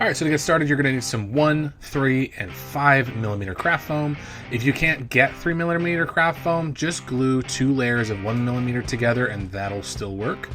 Alright, so to get started, you're going to need some 1, 3, and 5 millimeter craft foam. If you can't get 3 millimeter craft foam, just glue 2 layers of 1 millimeter together and that'll still work.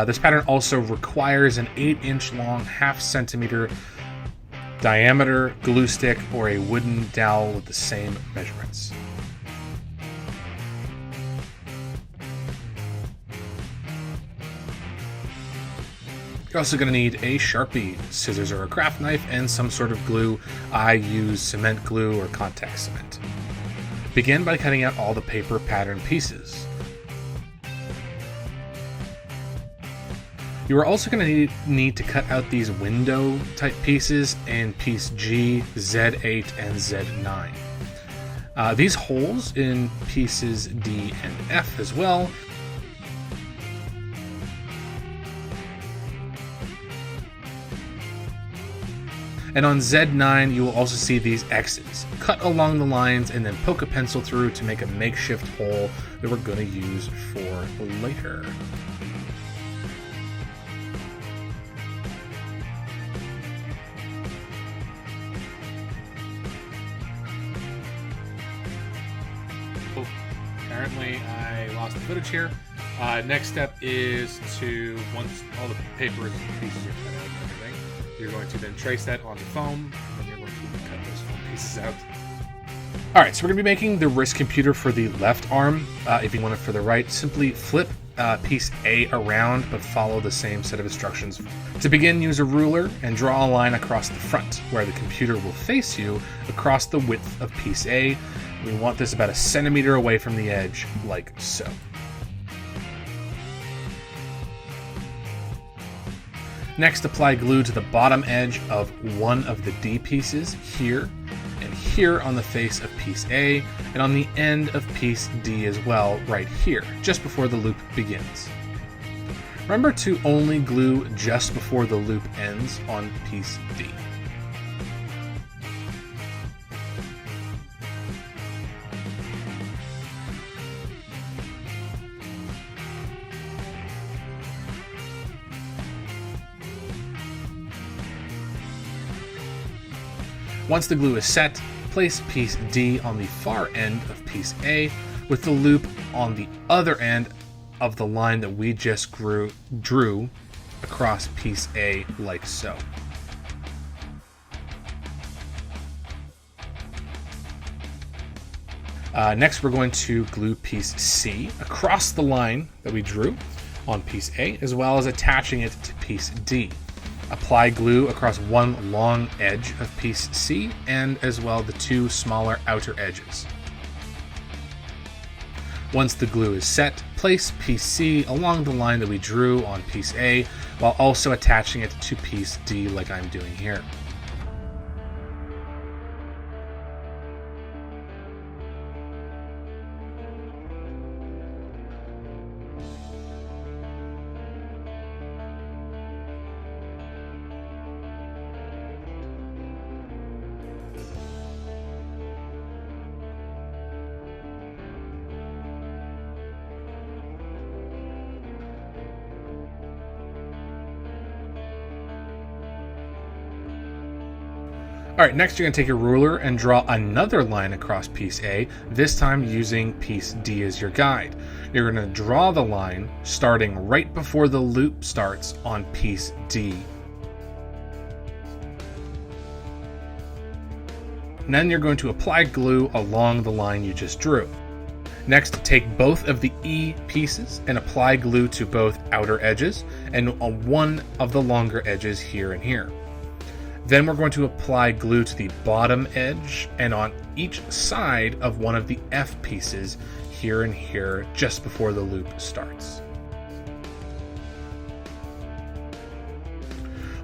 This pattern also requires an 8-inch long, ½ centimeter diameter glue stick or a wooden dowel with the same measurements. You're also going to need a Sharpie, scissors or a craft knife, and some sort of glue. I use cement glue or contact cement. Begin by cutting out all the paper pattern pieces. You are also going to need to cut out these window type pieces in piece G, Z8, and Z9. These holes in pieces D and F as well. And on Z9, you will also see these X's. Cut along the lines and then poke a pencil through to make a makeshift hole that we're going to use for later. Apparently I lost the footage here. Next step is to, once all the paper pieces are cut out and everything, you're going to then trace that onto foam, and then you're going to cut those foam pieces out. Alright, so we're going to be making the wrist computer for the left arm. If you want it for the right, simply flip piece A around, but follow the same set of instructions. To begin, use a ruler and draw a line across the front, where the computer will face you across the width of piece A. We want this about 1 centimeter away from the edge, like so. Next, apply glue to the bottom edge of one of the D pieces, here, and here on the face of piece A, and on the end of piece D as well, right here, just before the loop begins. Remember to only glue just before the loop ends on piece D. Once the glue is set, place piece D on the far end of piece A with the loop on the other end of the line that we just drew across piece A, like so. Next, we're going to glue piece C across the line that we drew on piece A, as well as attaching it to piece D. Apply glue across one long edge of piece C and as well the 2 smaller outer edges. Once the glue is set, place piece C along the line that we drew on piece A while also attaching it to piece D like I'm doing here. Alright, next you're going to take your ruler and draw another line across piece A, this time using piece D as your guide. You're going to draw the line starting right before the loop starts on piece D. And then you're going to apply glue along the line you just drew. Next, take both of the E pieces and apply glue to both outer edges and on one of the longer edges here and here. Then we're going to apply glue to the bottom edge and on each side of one of the F pieces here and here just before the loop starts.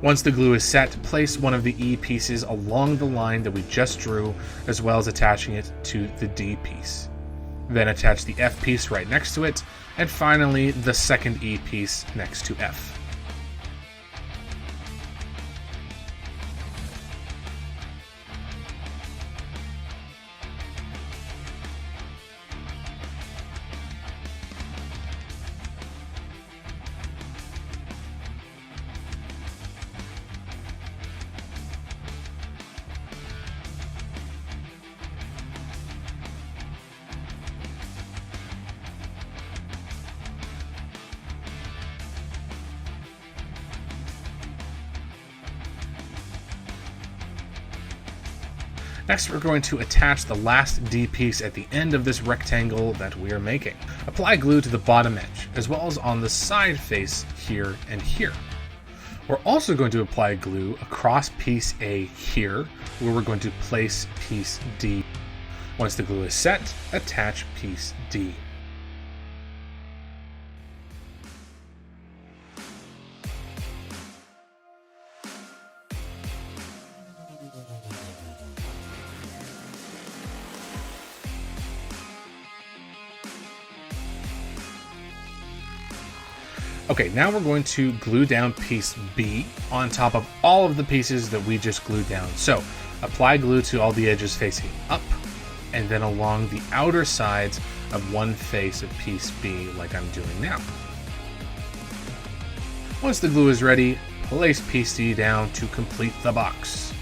Once the glue is set, place one of the E pieces along the line that we just drew, as well as attaching it to the D piece. Then attach the F piece right next to it, and finally the second E piece next to F. Next, we're going to attach the last D piece at the end of this rectangle that we are making. Apply glue to the bottom edge, as well as on the side face here and here. We're also going to apply glue across piece A here, where we're going to place piece D. Once the glue is set, attach piece D. Okay, now we're going to glue down piece B on top of all of the pieces that we just glued down. So apply glue to all the edges facing up, and then along the outer sides of one face of piece B like I'm doing now. Once the glue is ready, place piece D down to complete the box.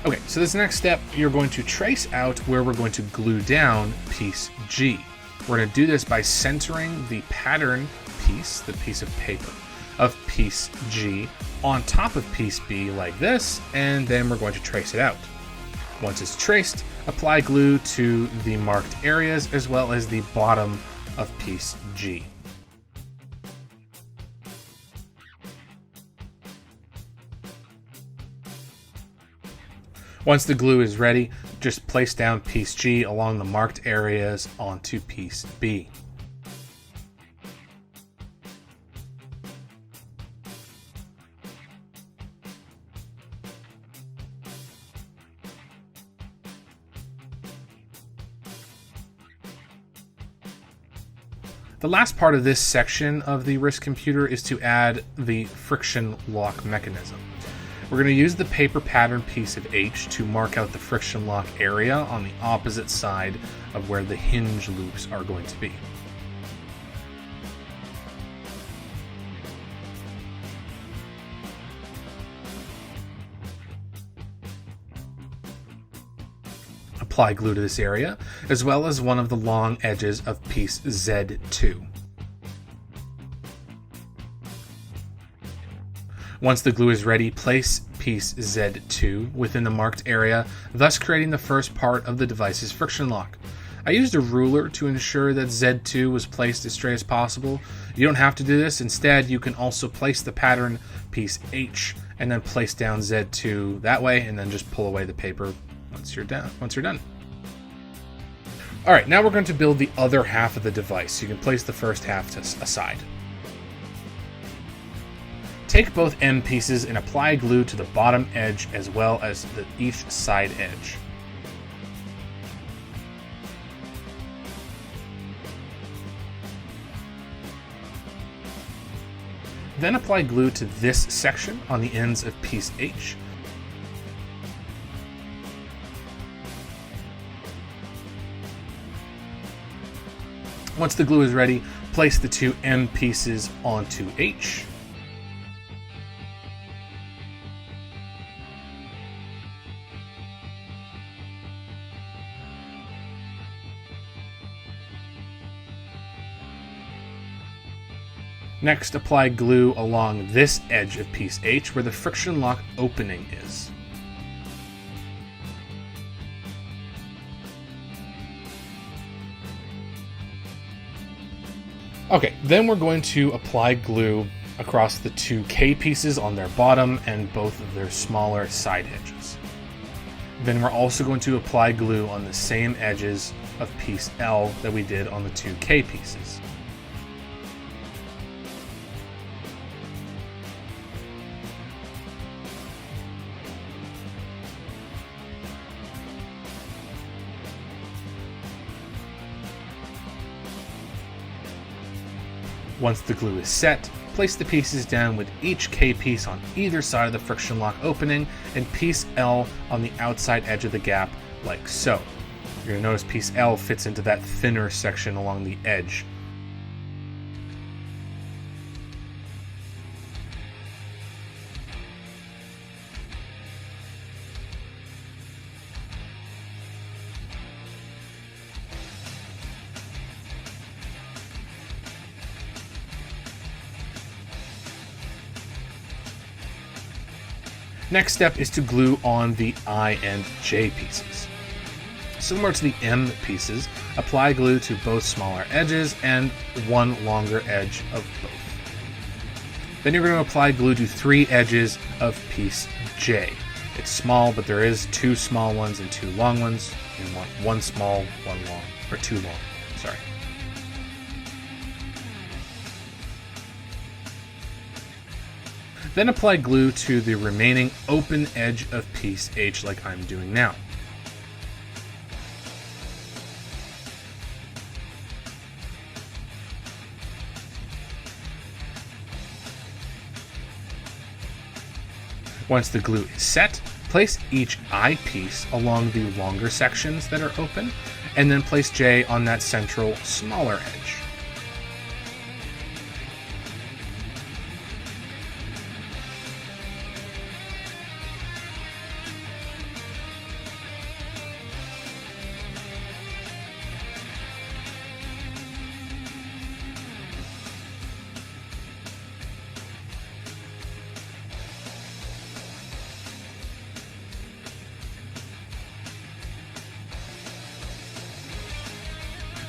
Okay, so this next step, you're going to trace out where we're going to glue down piece G. We're going to do this by centering the pattern piece, the piece of paper, of piece G on top of piece B like this, and then we're going to trace it out. Once it's traced, apply glue to the marked areas as well as the bottom of piece G. Once the glue is ready, just place down piece G along the marked areas onto piece B. The last part of this section of the wrist computer is to add the friction lock mechanism. We're going to use the paper pattern piece of H to mark out the friction lock area on the opposite side of where the hinge loops are going to be. Apply glue to this area, as well as one of the long edges of piece Z2. Once the glue is ready, place piece Z2 within the marked area, thus creating the first part of the device's friction lock. I used a ruler to ensure that Z2 was placed as straight as possible. You don't have to do this. Instead, you can also place the pattern piece H and then place down Z2 that way, and then just pull away the paper once you're done. All right, now we're going to build the other half of the device. You can place the first half aside. Take both end pieces and apply glue to the bottom edge as well as each side edge. Then apply glue to this section on the ends of piece H. Once the glue is ready, place the two M pieces onto H. Next, apply glue along this edge of piece H where the friction lock opening is. Okay, then we're going to apply glue across the two K pieces on their bottom and both of their smaller side edges. Then we're also going to apply glue on the same edges of piece L that we did on the two K pieces. Once the glue is set, place the pieces down with each K piece on either side of the friction lock opening and piece L on the outside edge of the gap, like so. You're going to notice piece L fits into that thinner section along the edge. Next step is to glue on the I and J pieces. Similar to the M pieces, apply glue to both smaller edges and one longer edge of both. Then you're going to apply glue to 3 edges of piece J. It's small, but there is 2 small ones and 2 long ones. You want 1 small, 1 long, or 2 long, sorry. Then apply glue to the remaining open edge of piece H like I'm doing now. Once the glue is set, place each I piece along the longer sections that are open, and then place J on that central smaller edge.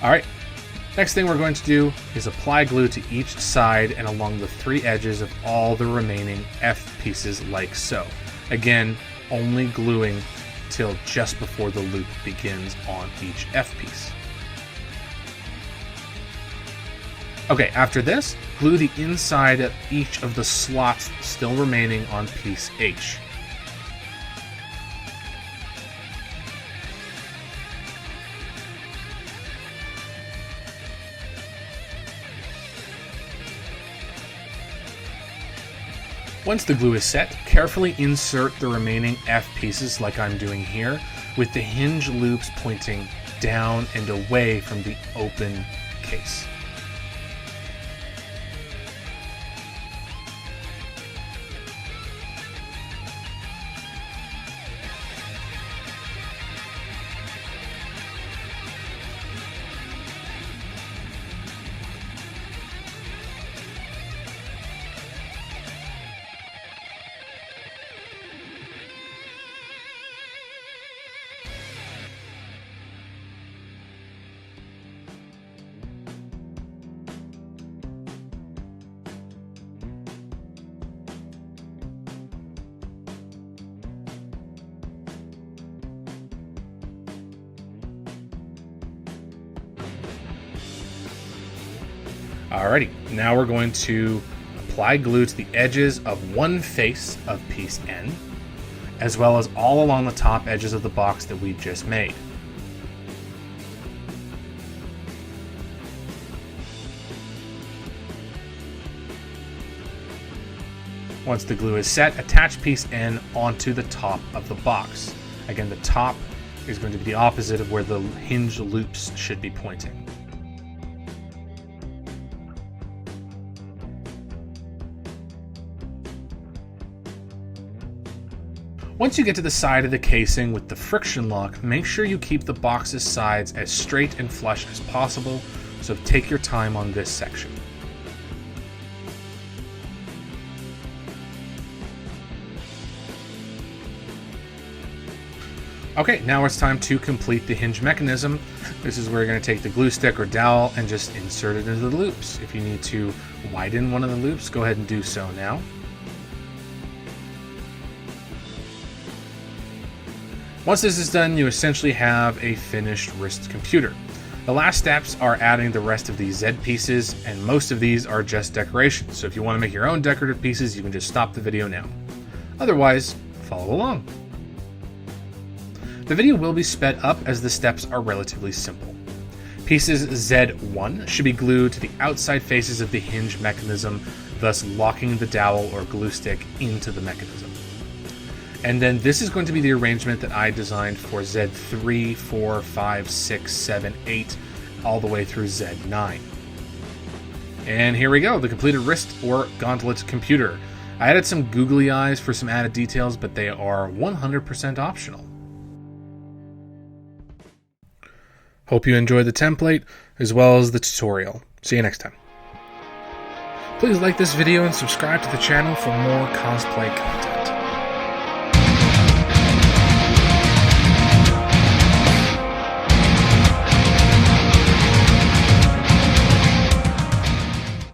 Alright, next thing we're going to do is apply glue to each side and along the 3 edges of all the remaining F pieces like so. Again, only gluing till just before the loop begins on each F piece. Okay, after this, glue the inside of each of the slots still remaining on piece H. Once the glue is set, carefully insert the remaining F pieces like I'm doing here, with the hinge loops pointing down and away from the open case. Alrighty, now we're going to apply glue to the edges of one face of piece N, as well as all along the top edges of the box that we just made. Once the glue is set, attach piece N onto the top of the box. Again, the top is going to be the opposite of where the hinge loops should be pointing. Once you get to the side of the casing with the friction lock, make sure you keep the box's sides as straight and flush as possible, so take your time on this section. Okay, now it's time to complete the hinge mechanism. This is where you're going to take the glue stick or dowel and just insert it into the loops. If you need to widen one of the loops, go ahead and do so now. Once this is done, you essentially have a finished wrist computer. The last steps are adding the rest of these Z pieces, and most of these are just decorations, so if you want to make your own decorative pieces, you can just stop the video now. Otherwise, follow along. The video will be sped up as the steps are relatively simple. Pieces Z1 should be glued to the outside faces of the hinge mechanism thus locking the dowel or glue stick into the mechanism. And then this is going to be the arrangement that I designed for Z3, 4, 5, 6, 7, 8, all the way through Z9. And here we go, the completed wrist or Gauntlet Computer. I added some googly eyes for some added details, but they are 100% optional. Hope you enjoyed the template as well as the tutorial. See you next time. Please like this video and subscribe to the channel for more cosplay content.